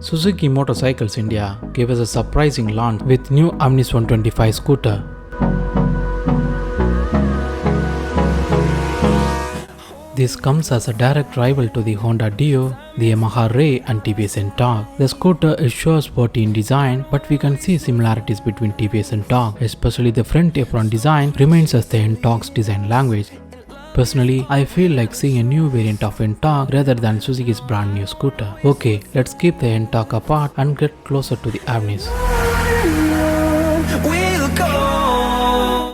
Suzuki Motorcycles India gave us a surprising launch with new Avenis 125 scooter. This comes as a direct rival to the Honda Dio, the Yamaha Ray and TVS Ntorq. The scooter is sure sporty in design, but we can see similarities between TVS and Ntorq, especially the front apron design remains as the Ntorq's design language. Personally, I feel like seeing a new variant of Ntorq rather than Suzuki's brand new scooter. Okay, let's keep the Ntorq apart and get closer to the Avenis.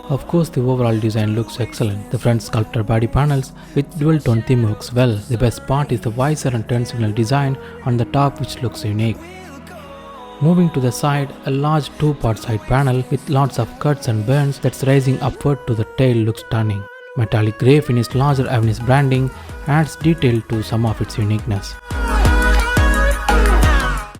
Of course, the overall design looks excellent. The front sculpted body panels with dual tone theme works well. The best part is the visor and turn signal design on the top, which looks unique. Moving to the side, a large two-part side panel with lots of cuts and burns that's rising upward to the tail looks stunning. Metallic grey finished larger Avenis branding adds detail to some of its uniqueness.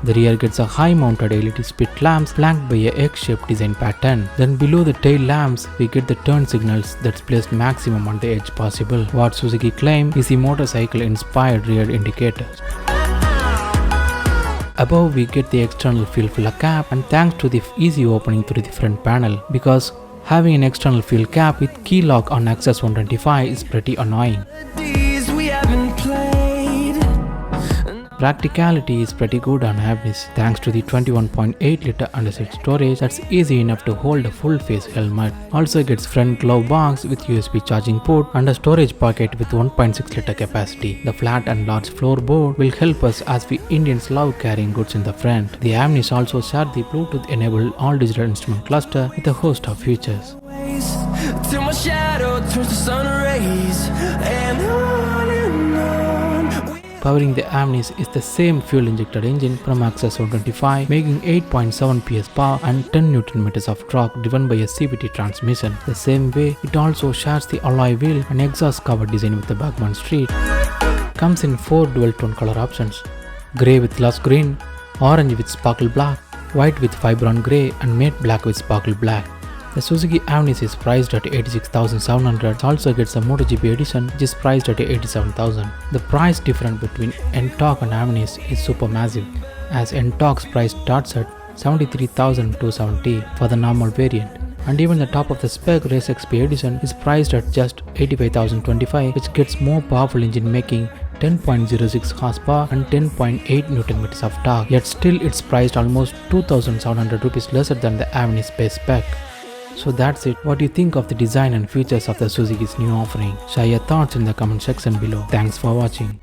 The rear gets a high-mounted LED split lamps flanked by a egg-shaped design pattern. Then below the tail lamps, we get the turn signals that's placed maximum on the edge possible. What Suzuki claim is the motorcycle-inspired rear indicators. Above, we get the external fuel filler cap, and thanks to the easy opening through the front panel, because having an external fuel cap with key lock on Access 125 is pretty annoying. Practicality is pretty good on Avenis thanks to the 21.8 liter underseat storage that's easy enough to hold a full face helmet. Also gets front glove box with USB charging port and a storage pocket with 1.6 liter capacity. The flat and large floorboard will help us as we Indians love carrying goods in the front. The Avenis also share the Bluetooth enabled all digital instrument cluster with a host of features. Till my shadow turns to sun rays and on. Powering the Avenis is the same fuel-injected engine from Access 125, making 8.7 PS power and 10 Nm of torque driven by a CVT transmission. The same way, it also shares the alloy wheel and exhaust cover design with the Bergman Street. Comes in 4 dual-tone color options: grey with lush green, orange with sparkle black, white with fibron grey, and matte black with sparkle black. The Suzuki Avenis is priced at 86,700. It also gets a MotoGP edition which is priced at 87,000. The price difference between Ntorq and Avenis is super massive, as Ntorq's price starts at 73,270 for the normal variant, and even the top of the spec Race XP edition is priced at just 85,025, which gets more powerful engine making 10.06 horsepower and 10.8 Nm of torque, yet still it's priced almost 2,700 rupees lesser than the Avenis base spec. So that's it. What do you think of the design and features of the Suzuki's new offering? Share your thoughts in the comment section below. Thanks for watching.